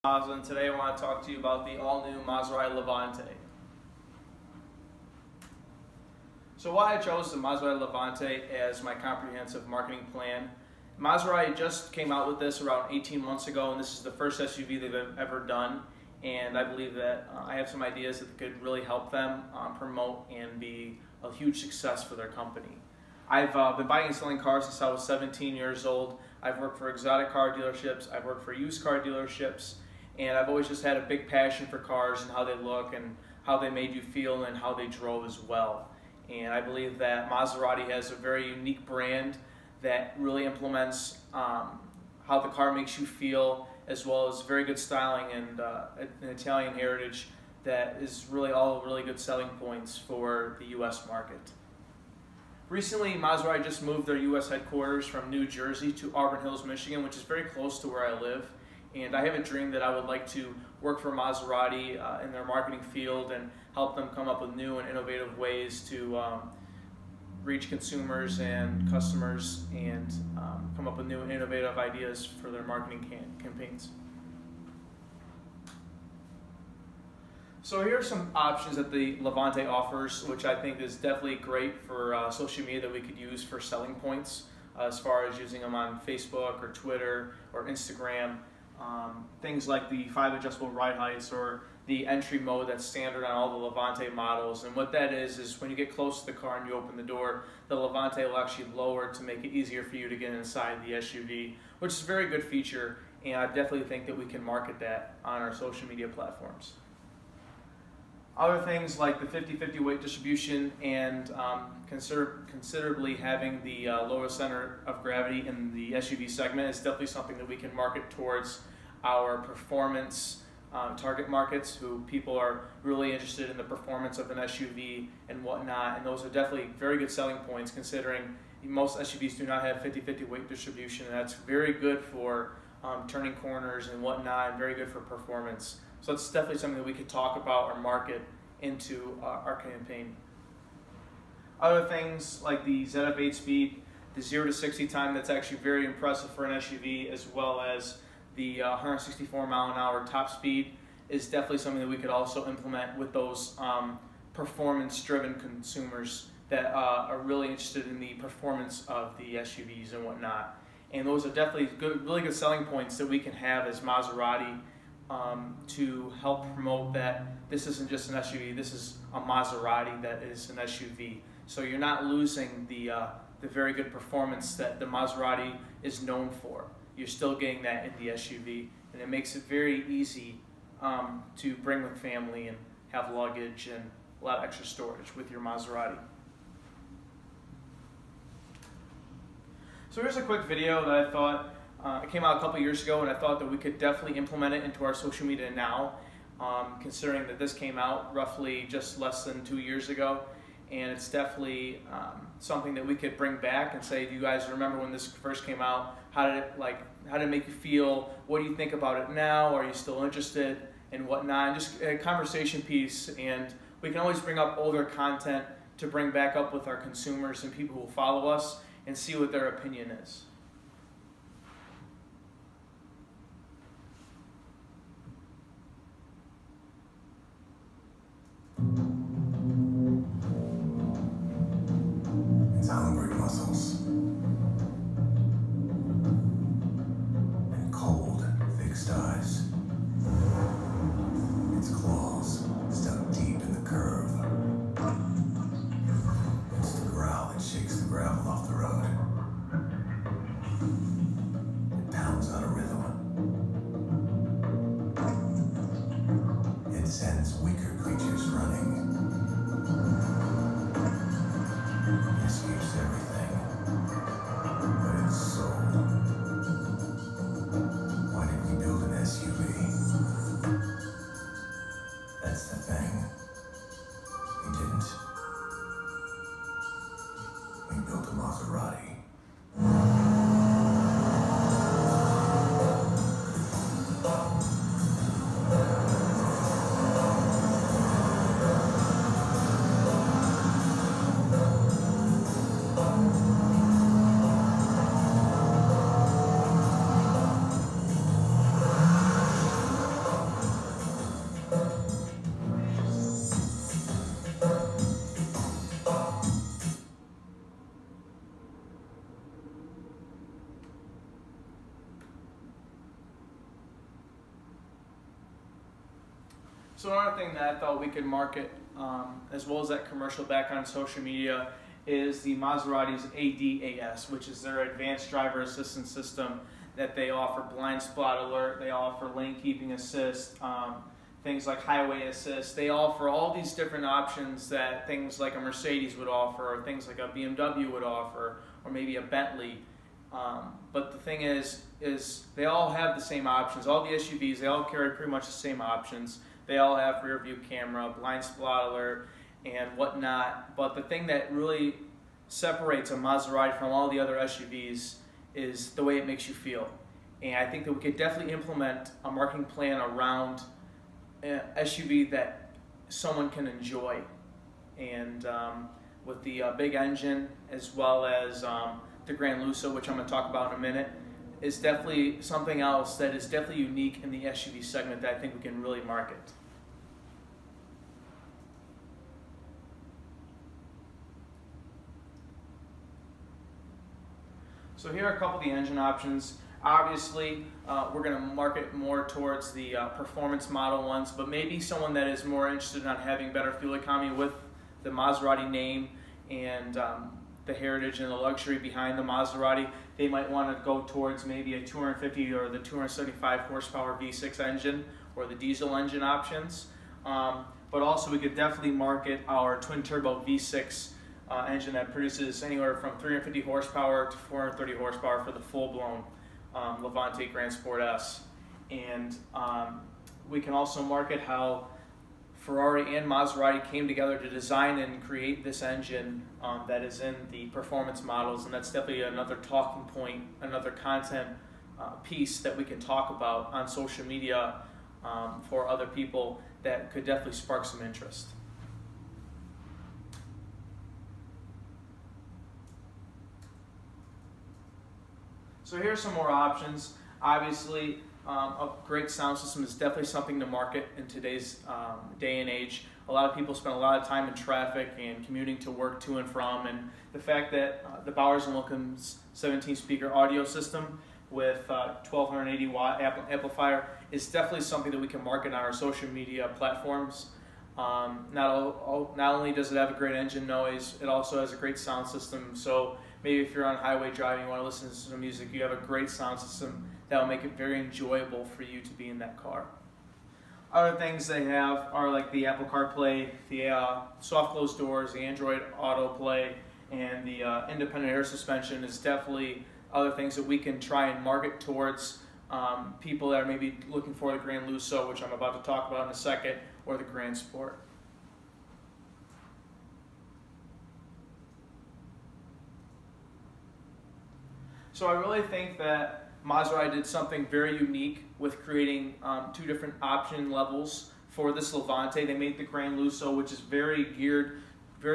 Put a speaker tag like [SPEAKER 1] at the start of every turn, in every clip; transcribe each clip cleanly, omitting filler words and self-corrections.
[SPEAKER 1] Mazda, and today I want to talk to you about the all-new Maserati Levante. So why I chose the Maserati Levante as my comprehensive marketing plan. Maserati just came out with this around 18 months ago, and this is the first SUV they've ever done, and I believe that I have some ideas that could really help them promote and be a huge success for their company. I've been buying and selling cars since I was 17 years old. I've worked for exotic car dealerships, I've worked for used car dealerships, and I've always just had a big passion for cars and how they look and how they made you feel and how they drove as well. And I believe that Maserati has a very unique brand that really implements how the car makes you feel, as well as very good styling and an Italian heritage that is really all really good selling points for the U.S. market. Recently, Maserati just moved their U.S. headquarters from New Jersey to Auburn Hills, Michigan, which is very close to where I live. And I have a dream that I would like to work for Maserati in their marketing field and help them come up with new and innovative ways to reach consumers and customers and come up with new and innovative ideas for their marketing campaigns. So here are some options that the Levante offers, which I think is definitely great for social media that we could use for selling points, as far as using them on Facebook or Twitter or Instagram. Things like the 5 adjustable ride heights or the entry mode that's standard on all the Levante models. And what that is when you get close to the car and you open the door, the Levante will actually lower to make it easier for you to get inside the SUV, which is a very good feature, and I definitely think that we can market that on our social media platforms. Other things like the 50-50 weight distribution and considerably having the lower center of gravity in the SUV segment is definitely something that we can market towards our performance target markets, who people are really interested in the performance of an SUV and whatnot, and those are definitely very good selling points considering most SUVs do not have 50-50 weight distribution, and that's very good for turning corners and whatnot, and very good for performance. So it's definitely something that we could talk about or market into our campaign. Other things like the ZF 8-speed, the 0 to 60 time, that's actually very impressive for an SUV, as well as the 164 mile an hour top speed is definitely something that we could also implement with those performance-driven consumers that are really interested in the performance of the SUVs and whatnot. And those are definitely really good selling points that we can have as Maserati to help promote that this isn't just an SUV, this is a Maserati that is an SUV. So you're not losing the very good performance that the Maserati is known for. You're still getting that in the SUV, and it makes it very easy to bring with family and have luggage and a lot of extra storage with your Maserati. So here's a quick video that I thought, it came out a couple years ago, and I thought that we could definitely implement it into our social media now, considering that this came out roughly just less than 2 years ago. And it's definitely something that we could bring back and say, do you guys remember when this first came out? How did it make you feel? What do you think about it now? Are you still interested and whatnot? And just a conversation piece, and we can always bring up older content to bring back up with our consumers and people who follow us and see what their opinion is.
[SPEAKER 2] Its hungry muscles and cold, fixed eyes. Its claws stuck deep in the curve. It's the growl that shakes the gravel off the road. It pounds out a rhythm. It sends weaker creatures running. Escapes everything but its soul. Why did we build an SUV? That's the thing. We didn't. We built a Maserati.
[SPEAKER 1] So another thing that I thought we could market, as well as that commercial back on social media, is the Maserati's ADAS, which is their advanced driver assistance system that they offer blind spot alert, they offer lane keeping assist, things like highway assist. They offer all these different options that things like a Mercedes would offer, or things like a BMW would offer, or maybe a Bentley. But the thing is they all have the same options. All the SUVs, they all carry pretty much the same options. They all have rear view camera, blind spot alert, and whatnot. But the thing that really separates a Maserati from all the other SUVs is the way it makes you feel. And I think that we could definitely implement a marketing plan around an SUV that someone can enjoy. And with the big engine, as well as the Gran Lusso, which I'm going to talk about in a minute, is definitely something else that is definitely unique in the SUV segment that I think we can really market. So here are a couple of the engine options. Obviously, we're going to market more towards the performance model ones, but maybe someone that is more interested in having better fuel economy with the Maserati name and the heritage and the luxury behind the Maserati, they might want to go towards maybe a 250 or the 275 horsepower V6 engine or the diesel engine options. But also we could definitely market our twin turbo V6 engine that produces anywhere from 350 horsepower to 430 horsepower for the full-blown Levante Grand Sport S. And we can also market how Ferrari and Maserati came together to design and create this engine that is in the performance models, and that's definitely another talking point, another content piece that we can talk about on social media for other people that could definitely spark some interest. So here's some more options. Obviously, a great sound system is definitely something to market in today's day and age. A lot of people spend a lot of time in traffic and commuting to work to and from, and the fact that the Bowers & Wilkins 17-speaker audio system with 1280 watt amplifier is definitely something that we can market on our social media platforms. Not only does it have a great engine noise, it also has a great sound system. So maybe if you're on highway driving, you want to listen to some music, you have a great sound system that will make it very enjoyable for you to be in that car. Other things they have are like the Apple CarPlay, the soft closed doors, the Android Autoplay, and the independent air suspension is definitely other things that we can try and market towards people that are maybe looking for the Gran Lusso, which I'm about to talk about in a second, or the Gran Sport. So I really think that Maserati did something very unique with creating two different option levels for this Levante. They made the Gran Lusso, which is very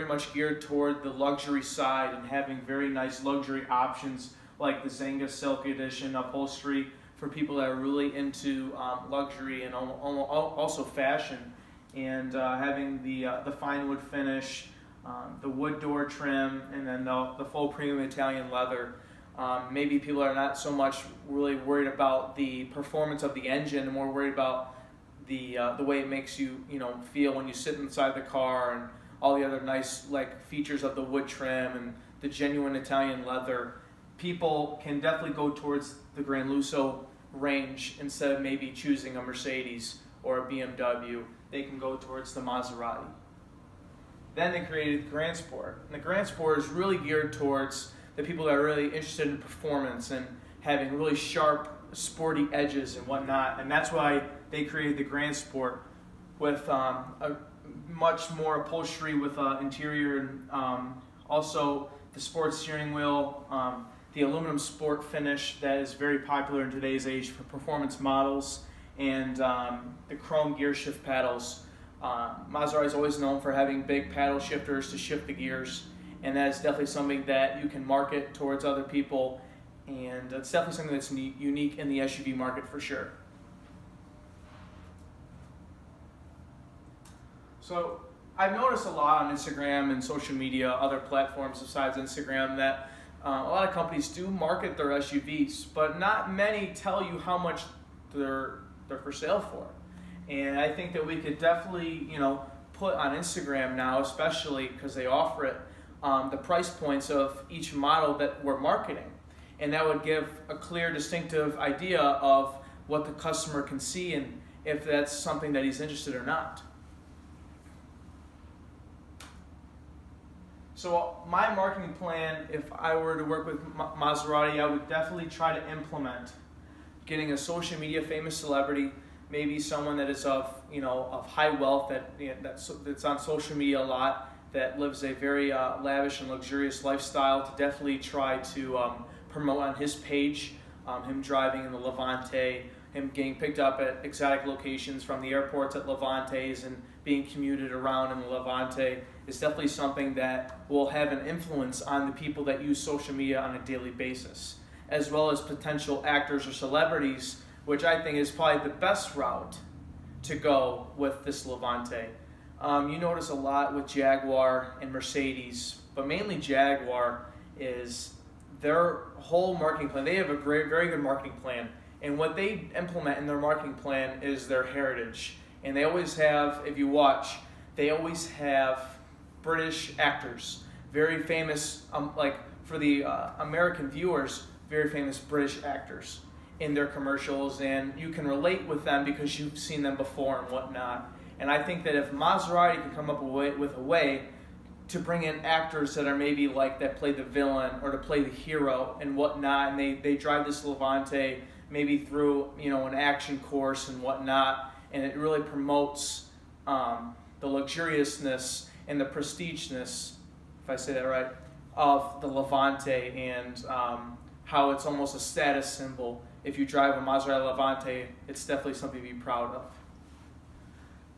[SPEAKER 1] much geared toward the luxury side and having very nice luxury options like the Zenga Silk Edition upholstery for people that are really into luxury and also fashion, and having the fine wood finish, the wood door trim, and then the full premium Italian leather. Maybe people are not so much really worried about the performance of the engine, and more worried about the way it makes you feel when you sit inside the car, and all the other nice features of the wood trim and the genuine Italian leather. People can definitely go towards the Gran Lusso range instead of maybe choosing a Mercedes or a BMW. They can go towards the Maserati. Then they created the Gran Sport, and the Gran Sport is really geared towards the people that are really interested in performance and having really sharp, sporty edges and whatnot. And that's why they created the Gran Sport with a much more upholstery with interior, and also the sports steering wheel, the aluminum sport finish that is very popular in today's age for performance models, and the chrome gear shift paddles. Maserati is always known for having big paddle shifters to shift the gears, and that is definitely something that you can market towards other people, and it's definitely something that's unique in the SUV market for sure. So I've noticed a lot on Instagram and social media, other platforms besides Instagram, that a lot of companies do market their SUVs, but not many tell you how much they're for sale for. And I think that we could definitely, put on Instagram now, especially because they offer it, the price points of each model that we're marketing. And that would give a clear, distinctive idea of what the customer can see and if that's something that he's interested or not. So my marketing plan, if I were to work with Maserati, I would definitely try to implement getting a social media famous celebrity, maybe someone that is of high wealth that's on social media a lot, that lives a very lavish and luxurious lifestyle, to definitely try to promote on his page, him driving in the Levante, him getting picked up at exotic locations from the airports at Levantes and being commuted around in the Levante is definitely something that will have an influence on the people that use social media on a daily basis, as well as potential actors or celebrities, which I think is probably the best route to go with this Levante. You notice a lot with Jaguar and Mercedes, but mainly Jaguar, is their whole marketing plan. They have a very good marketing plan, and what they implement in their marketing plan is their heritage. And they always have, if you watch, they always have British actors, very famous, like for the American viewers, very famous British actors in their commercials, and you can relate with them because you've seen them before and whatnot. And I think that if Maserati can come up with a way to bring in actors that are maybe like that play the villain or to play the hero and whatnot, and they drive this Levante maybe through an action course and whatnot, and it really promotes the luxuriousness and the prestigeness, if I say that right, of the Levante, and how it's almost a status symbol. If you drive a Maserati Levante, it's definitely something to be proud of.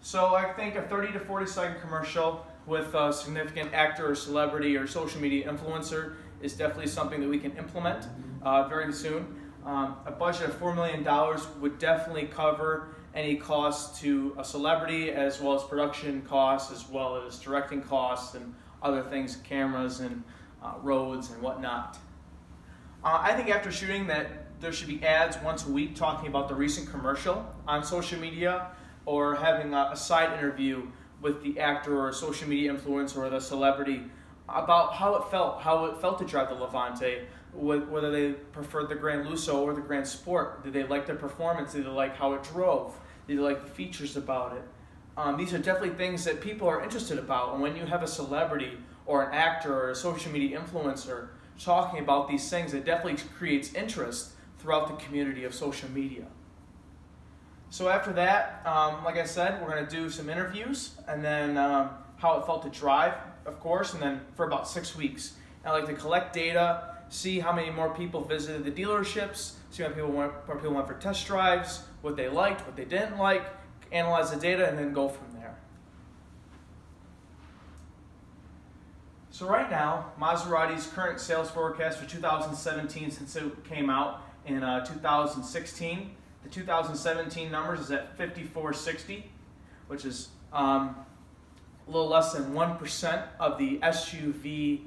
[SPEAKER 1] So I think a 30 to 40 second commercial with a significant actor or celebrity or social media influencer is definitely something that we can implement very soon. A budget of $4 million would definitely cover any costs to a celebrity, as well as production costs, as well as directing costs and other things, cameras and roads and whatnot. I think after shooting that, there should be ads once a week talking about the recent commercial on social media, or having a side interview with the actor or social media influencer or the celebrity about how it felt to drive the Levante, whether they preferred the Gran Lusso or the Gran Sport. Did they like the performance? Did they like how it drove? Did they like the features about it? These are definitely things that people are interested about. And when you have a celebrity or an actor or a social media influencer talking about these things, it definitely creates interest throughout the community of social media. So after that, like I said, we're going to do some interviews, and then how it felt to drive, of course, and then for about 6 weeks. I like to collect data, see how many more people visited the dealerships, see how many people went for test drives, what they liked, what they didn't like, analyze the data, and then go from there. So right now, Maserati's current sales forecast for 2017, since it came out in 2016, the 2017 numbers is at 5,460, which is a little less than 1% of the SUV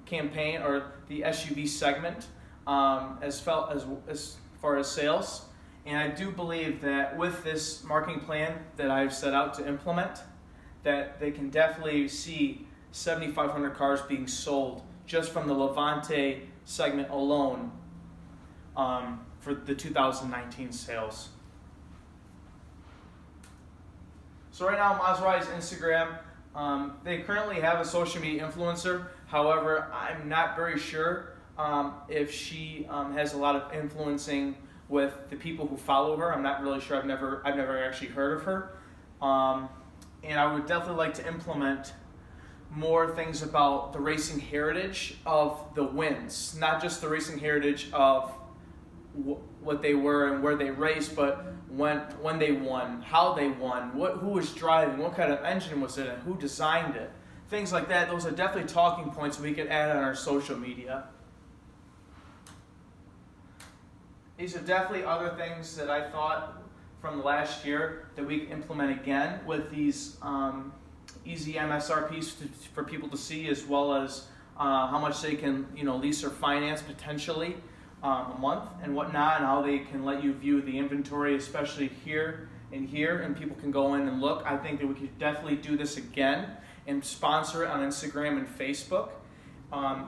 [SPEAKER 1] campaign, or the SUV segment, as far as sales. And I do believe that with this marketing plan that I've set out to implement, that they can definitely see 7,500 cars being sold just from the Levante segment alone for the 2019 sales. So right now, Maserati's Instagram, they currently have a social media influencer. However, I'm not very sure if she has a lot of influencing with the people who follow her. I'm not really sure. I've never actually heard of her. And I would definitely like to implement more things about the racing heritage of the wins, not just the racing heritage of what they were and where they raced, but when they won, how they won, who was driving, what kind of engine was it, and who designed it. Things like that. Those are definitely talking points we could add on our social media. These are definitely other things that I thought from last year that we can implement again with these easy MSRPs for people to see, as well as how much they can lease or finance potentially a month and whatnot, and how they can let you view the inventory, especially here in here, and people can go in and look. I think that we could definitely do this again and sponsor it on Instagram and Facebook,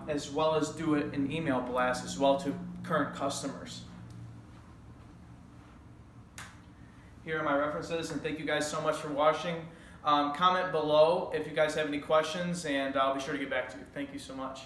[SPEAKER 1] as well as do it in email blasts as well to current customers. Here are my references, and thank you guys so much for watching. Comment below if you guys have any questions, and I'll be sure to get back to you. Thank you so much.